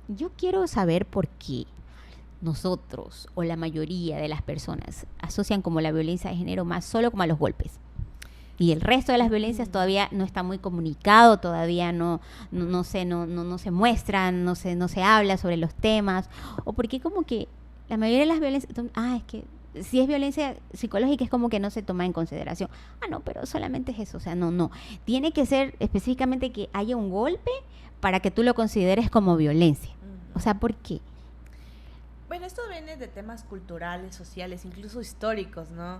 Yo quiero saber por qué nosotros o la mayoría de las personas asocian como la violencia de género más solo como a los golpes. Y el resto de las violencias todavía no está muy comunicado, todavía no se muestran, no se habla sobre los temas. O porque como que la mayoría de las violencias, es que si es violencia psicológica es como que no se toma en consideración. No, pero solamente es eso, o sea, no. Tiene que ser específicamente que haya un golpe para que tú lo consideres como violencia. O sea, ¿por qué? Bueno, esto viene de temas culturales, sociales, incluso históricos, ¿no?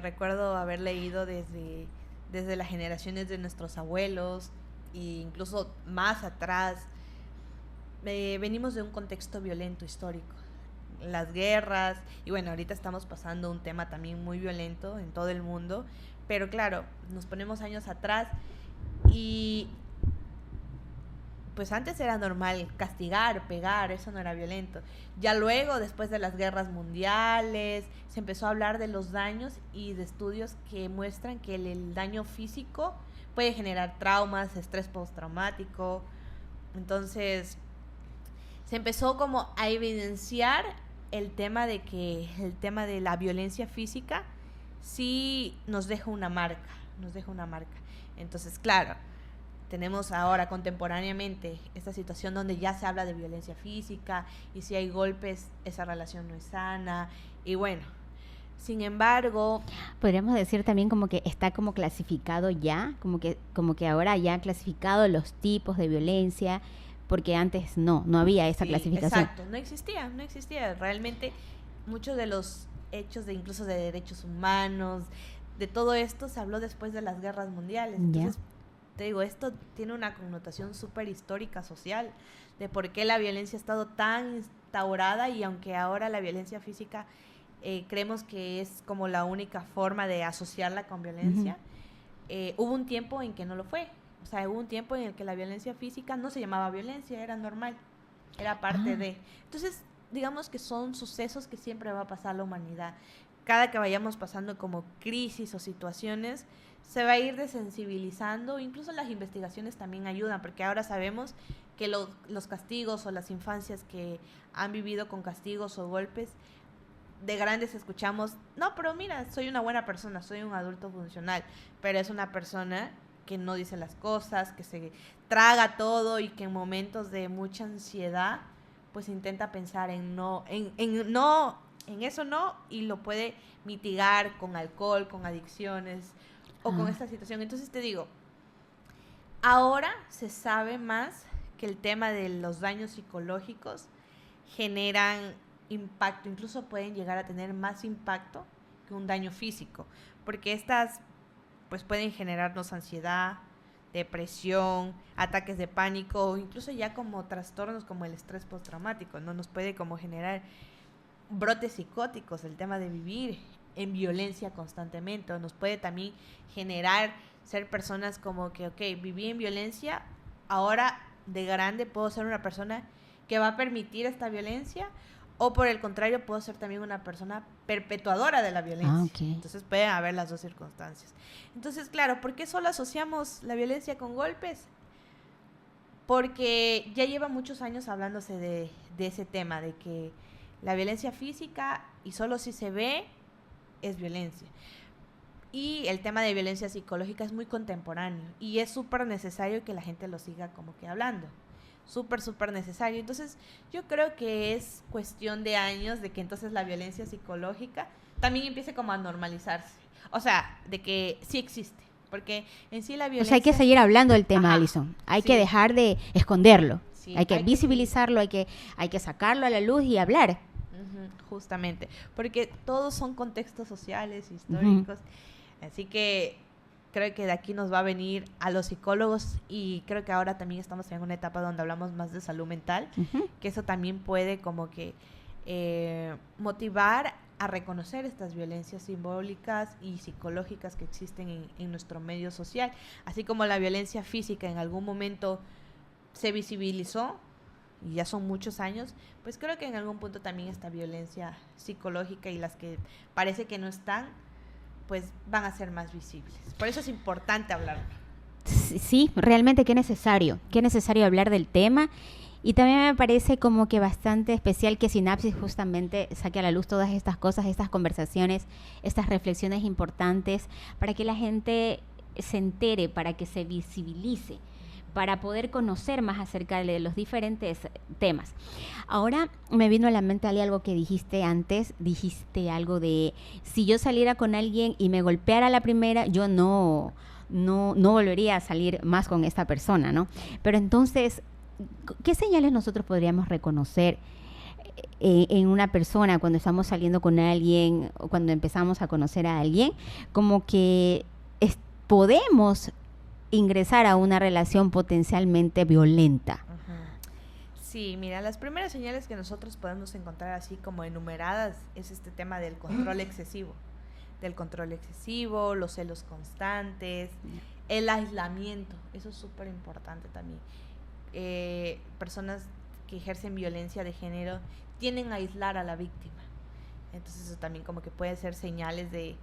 Recuerdo haber leído desde las generaciones de nuestros abuelos e incluso más atrás. Venimos de un contexto violento histórico, las guerras, y bueno, ahorita estamos pasando un tema también muy violento en todo el mundo, pero claro, nos ponemos años atrás y pues antes era normal castigar, pegar, eso no era violento. Ya luego, después de las guerras mundiales, se empezó a hablar de los daños y de estudios que muestran que el daño físico puede generar traumas, estrés postraumático. Entonces, se empezó como a evidenciar el tema de la violencia física sí nos deja una marca, Entonces, claro, tenemos ahora contemporáneamente esta situación donde ya se habla de violencia física y si hay golpes, esa relación no es sana. Y bueno, sin embargo... Podríamos decir también como que está como clasificado ya, como que ahora ya han clasificado los tipos de violencia, porque antes no había esa clasificación. Exacto, no existía. Realmente muchos de los hechos de incluso de derechos humanos, de todo esto se habló después de las guerras mundiales. Entonces, te digo, esto tiene una connotación súper histórica, social, de por qué la violencia ha estado tan instaurada y aunque ahora la violencia física creemos que es como la única forma de asociarla con violencia, hubo un tiempo en que no lo fue. O sea, hubo un tiempo en el que la violencia física no se llamaba violencia, era normal, era parte de... Entonces, digamos que son sucesos que siempre va a pasar la humanidad. Cada que vayamos pasando como crisis o situaciones, se va a ir desensibilizando. Incluso las investigaciones también ayudan, porque ahora sabemos que los castigos o las infancias que han vivido con castigos o golpes, de grandes escuchamos, no, pero mira, soy una buena persona, soy un adulto funcional, pero es una persona que no dice las cosas, que se traga todo y que en momentos de mucha ansiedad, pues intenta pensar en eso no, y lo puede mitigar con alcohol, con adicciones o con esta situación. Entonces te digo, ahora se sabe más que el tema de los daños psicológicos generan impacto, incluso pueden llegar a tener más impacto que un daño físico, porque estas pues pueden generarnos ansiedad, depresión, ataques de pánico, o incluso ya como trastornos como el estrés postraumático, ¿no? Nos puede como generar brotes psicóticos, el tema de vivir en violencia constantemente, o nos puede también generar ser personas como que, ok, viví en violencia, ahora de grande puedo ser una persona que va a permitir esta violencia, o por el contrario, puedo ser también una persona perpetuadora de la violencia. Entonces pueden haber las dos circunstancias. Entonces, claro, ¿por qué solo asociamos la violencia con golpes? Porque ya lleva muchos años hablándose de ese tema, de que la violencia física, y solo si se ve, es violencia. Y el tema de violencia psicológica es muy contemporáneo y es súper necesario que la gente lo siga como que hablando. Súper necesario. Entonces, yo creo que es cuestión de años de que entonces la violencia psicológica también empiece como a normalizarse. O sea, de que sí existe. Porque en sí la violencia... O sea, hay que seguir hablando del tema, Alison. Hay que dejar de esconderlo. Sí, hay que visibilizarlo, hay que sacarlo a la luz y hablar. Justamente. Porque todos son contextos sociales, históricos. Así que creo que de aquí nos va a venir a los psicólogos y creo que ahora también estamos en una etapa donde hablamos más de salud mental, que eso también puede como que motivar a reconocer estas violencias simbólicas y psicológicas que existen en nuestro medio social, así como la violencia física en algún momento se visibilizó y ya son muchos años, pues creo que en algún punto también esta violencia psicológica y las que parece que no están, pues van a ser más visibles. Por eso es importante hablarlo. Sí, realmente qué necesario hablar del tema Y también me parece como que bastante especial que Sinapsis justamente saque a la luz todas estas cosas, estas conversaciones, estas reflexiones importantes, para que la gente se entere, para que se visibilice, para poder conocer más acerca de los diferentes temas. Ahora me vino a la mente algo que dijiste antes, dijiste algo de si yo saliera con alguien y me golpeara la primera, yo no volvería a salir más con esta persona, ¿no? Pero entonces, ¿qué señales nosotros podríamos reconocer en una persona cuando estamos saliendo con alguien o cuando empezamos a conocer a alguien? Como que podemos ingresar a una relación potencialmente violenta. Sí, mira, las primeras señales que nosotros podemos encontrar así como enumeradas es este tema del control excesivo. Los celos constantes, el aislamiento, eso es súper importante también. Personas que ejercen violencia de género tienden a aislar a la víctima. Entonces eso también como que puede ser señales de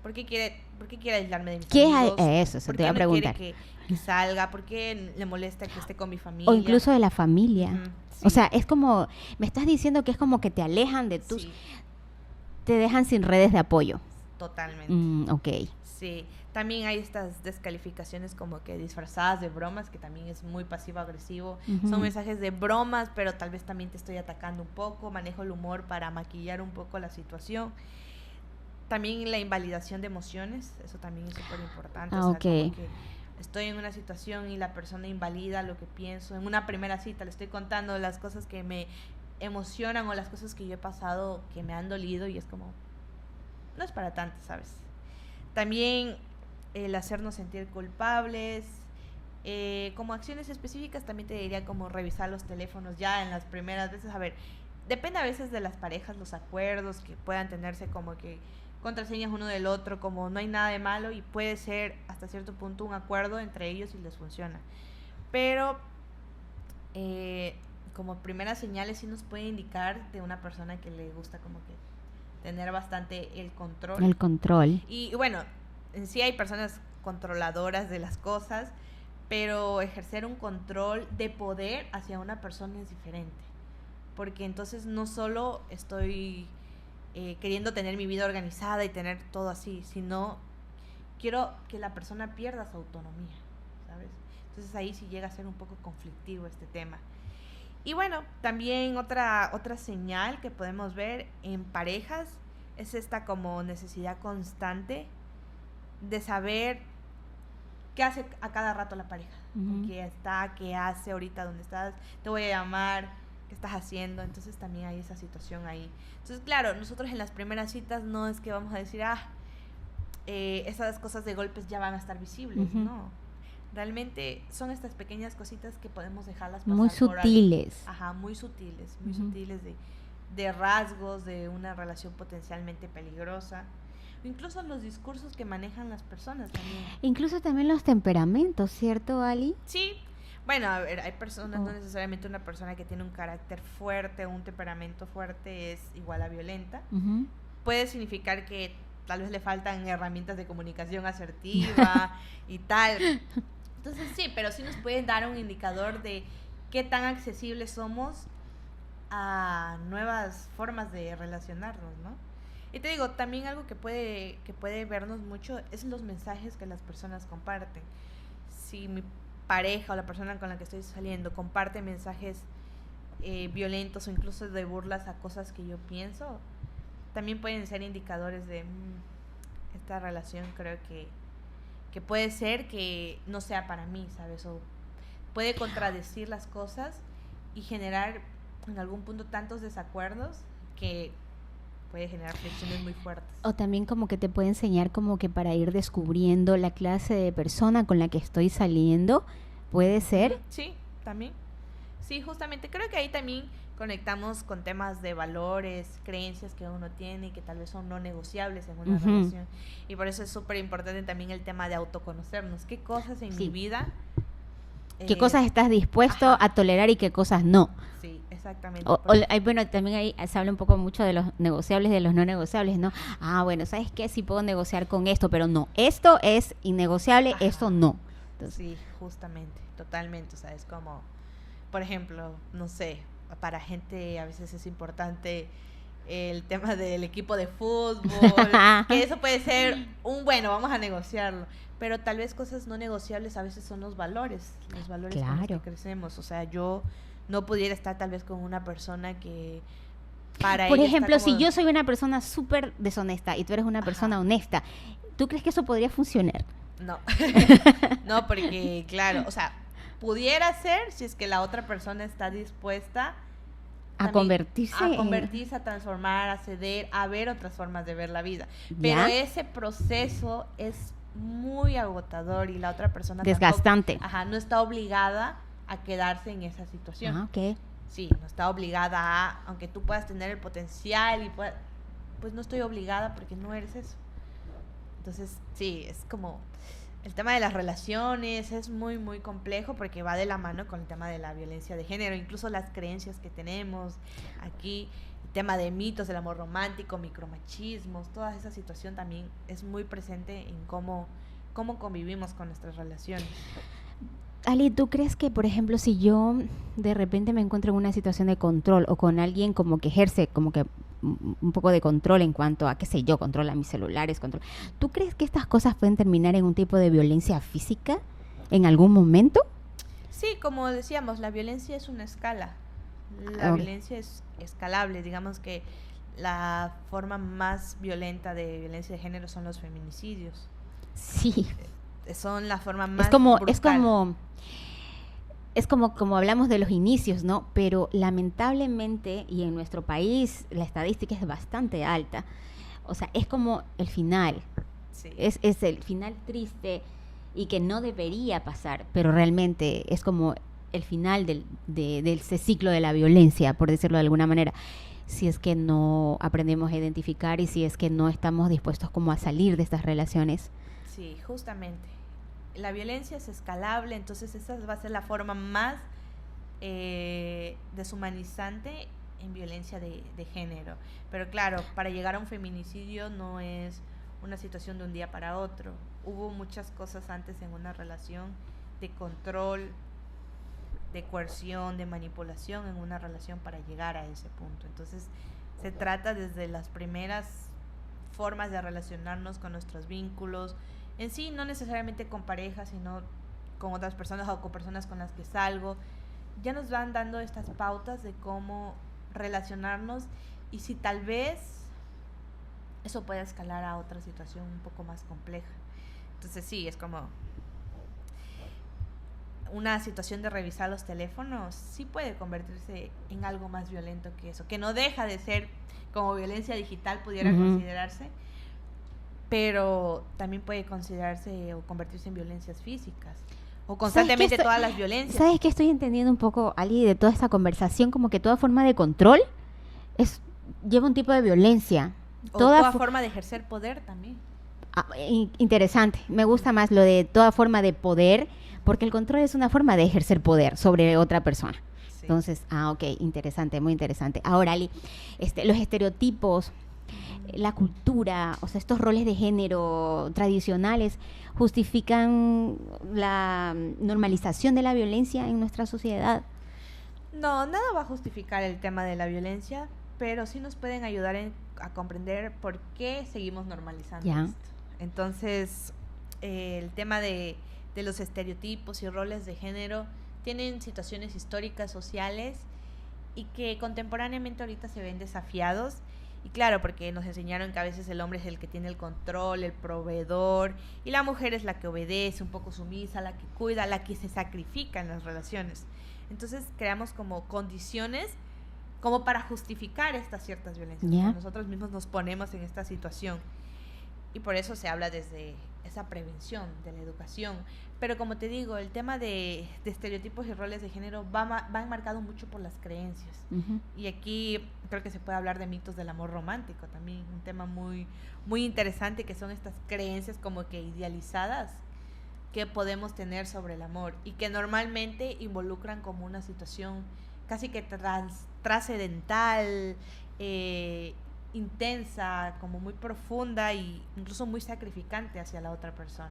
¿por qué quiere aislarme de mis amigos? Eso te iba a preguntar. ¿Por qué no quiere que salga? ¿Por qué le molesta que esté con mi familia? O incluso de la familia. Sí. O sea, es como, me estás diciendo que es como que te alejan de tus... Sí. Te dejan sin redes de apoyo. Totalmente. Ok. Sí, también hay estas descalificaciones como que disfrazadas de bromas, que también es muy pasivo-agresivo. Son mensajes de bromas, pero tal vez también te estoy atacando un poco. Manejo el humor para maquillar un poco la situación. También la invalidación de emociones, eso también es súper importante. Como que estoy en una situación y la persona invalida lo que pienso. En una primera cita le estoy contando las cosas que me emocionan o las cosas que yo he pasado que me han dolido y es como, no es para tanto, ¿sabes? También el hacernos sentir culpables. Como acciones específicas también te diría como revisar los teléfonos ya en las primeras veces. A ver, depende a veces de las parejas, los acuerdos que puedan tenerse como que contraseñas uno del otro, como no hay nada de malo y puede ser hasta cierto punto un acuerdo entre ellos y les funciona. Pero como primeras señales sí nos puede indicar de una persona que le gusta como que tener bastante el control. El control. Y bueno, en sí hay personas controladoras de las cosas, pero ejercer un control de poder hacia una persona es diferente. Porque entonces no solo estoy queriendo tener mi vida organizada y tener todo así, sino quiero que la persona pierda su autonomía, ¿sabes? Entonces ahí sí llega a ser un poco conflictivo este tema. Y bueno, también otra señal que podemos ver en parejas es esta como necesidad constante de saber qué hace a cada rato la pareja. ¿Con quién está? ¿Qué hace ahorita? ¿Dónde estás? Te voy a llamar. ¿Qué estás haciendo? Entonces también hay esa situación ahí. Entonces, claro, nosotros en las primeras citas no es que vamos a decir, esas cosas de golpes ya van a estar visibles, no. Realmente son estas pequeñas cositas que podemos dejarlas pasar. Muy sutiles. Muy sutiles de rasgos de una relación potencialmente peligrosa. Incluso los discursos que manejan las personas también. Incluso también los temperamentos, ¿cierto, Ali? Sí. Bueno, a ver, hay personas, no necesariamente una persona que tiene un carácter fuerte o un temperamento fuerte es igual a violenta. Puede significar que tal vez le faltan herramientas de comunicación asertiva y tal. Entonces sí, pero sí nos pueden dar un indicador de qué tan accesibles somos a nuevas formas de relacionarnos, ¿no? Y te digo, también algo que puede vernos mucho es los mensajes que las personas comparten. Si mi pareja o la persona con la que estoy saliendo comparte mensajes violentos o incluso de burlas a cosas que yo pienso, también pueden ser indicadores de esta relación creo que puede ser que no sea para mí, ¿sabes? O puede contradecir las cosas y generar en algún punto tantos desacuerdos que puede generar fricciones muy fuertes. O también como que te puede enseñar como que para ir descubriendo la clase de persona con la que estoy saliendo, ¿puede ser? Sí, también. Sí, justamente. Creo que ahí también conectamos con temas de valores, creencias que uno tiene y que tal vez son no negociables en una relación. Y por eso es súper importante también el tema de autoconocernos. ¿Qué cosas en mi vida? ¿Qué cosas estás dispuesto a tolerar y qué cosas no? Sí, exactamente. Bueno, también ahí se habla un poco mucho de los negociables, de los no negociables, ¿no? Bueno, ¿sabes qué? Sí puedo negociar con esto, pero no. Esto es innegociable, esto no. Entonces, sí, justamente, totalmente. O sea, es como... por ejemplo, no sé, para gente a veces es importante el tema del equipo de fútbol, que eso puede ser bueno, vamos a negociarlo, pero tal vez cosas no negociables a veces son los valores claro. con los que crecemos. O sea, yo no pudiera estar tal vez con una persona que para por ella ejemplo, está como... si yo soy una persona súper deshonesta y tú eres una persona honesta, ¿tú crees que eso podría funcionar? No, no, porque claro, o sea, pudiera ser si es que la otra persona está dispuesta a convertirse, a transformar, a ceder, a ver otras formas de ver la vida. Pero ese proceso es muy agotador y la otra persona desgastante. Tampoco, no está obligada a quedarse en esa situación. Okay. Sí, no está obligada a, aunque tú puedas tener el potencial y pues no estoy obligada porque no eres eso. Entonces, sí, es como el tema de las relaciones es muy, muy complejo porque va de la mano con el tema de la violencia de género, incluso las creencias que tenemos aquí, el tema de mitos del amor romántico, micromachismos, toda esa situación también es muy presente en cómo convivimos con nuestras relaciones. Ali, ¿tú crees que, por ejemplo, si yo de repente me encuentro en una situación de control o con alguien como que ejerce como que un poco de control en cuanto a, qué sé yo, controla mis celulares, ¿tú crees que estas cosas pueden terminar en un tipo de violencia física en algún momento? Sí, como decíamos, la violencia es una escala. La violencia es escalable. Digamos que la forma más violenta de violencia de género son los feminicidios. Sí. Son la forma más brutal. Es como hablamos de los inicios, ¿no? Pero lamentablemente, y en nuestro país la estadística es bastante alta, o sea, es como el final. Sí. Es el final triste y que no debería pasar, pero realmente es como el final de ese ciclo de la violencia, por decirlo de alguna manera, si es que no aprendemos a identificar y si es que no estamos dispuestos como a salir de estas relaciones. Sí, justamente. La violencia es escalable, entonces esa va a ser la forma más deshumanizante en violencia de género. Pero claro, para llegar a un feminicidio no es una situación de un día para otro. Hubo muchas cosas antes en una relación de control, de coerción, de manipulación en una relación para llegar a ese punto. Entonces se trata desde las primeras formas de relacionarnos con nuestros vínculos, en sí, no necesariamente con pareja, sino con otras personas o con personas con las que salgo. Ya nos van dando estas pautas de cómo relacionarnos y si tal vez eso puede escalar a otra situación un poco más compleja. Entonces sí, es como una situación de revisar los teléfonos, sí puede convertirse en algo más violento que eso, que no deja de ser como violencia digital pudiera considerarse, pero también puede considerarse o convertirse en violencias físicas o constantemente todas las violencias. ¿Sabes qué estoy entendiendo un poco, Ali, de toda esta conversación? Como que toda forma de control lleva un tipo de violencia. O toda forma de ejercer poder también. Interesante, me gusta más lo de toda forma de poder, porque el control es una forma de ejercer poder sobre otra persona. Sí. Entonces, ok, interesante, muy interesante. Ahora, Ali, los estereotipos, la cultura, o sea, estos roles de género tradicionales justifican la normalización de la violencia en nuestra sociedad. No, nada va a justificar el tema de la violencia, pero sí nos pueden ayudar a comprender por qué seguimos normalizando esto. Entonces, el tema de los estereotipos y roles de género tienen situaciones históricas, sociales, y que contemporáneamente ahorita se ven desafiados. Y claro, porque nos enseñaron que a veces el hombre es el que tiene el control, el proveedor, y la mujer es la que obedece, un poco sumisa, la que cuida, la que se sacrifica en las relaciones. Entonces creamos como condiciones como para justificar estas ciertas violencias. Nosotros mismos nos ponemos en esta situación. Y por eso se habla desde esa prevención de la educación. Pero como te digo, el tema de estereotipos y roles de género va enmarcado mucho por las creencias. Y aquí creo que se puede hablar de mitos del amor romántico también, un tema muy, muy interesante, que son estas creencias como que idealizadas que podemos tener sobre el amor y que normalmente involucran como una situación casi que trascendental, intensa, como muy profunda e incluso muy sacrificante hacia la otra persona.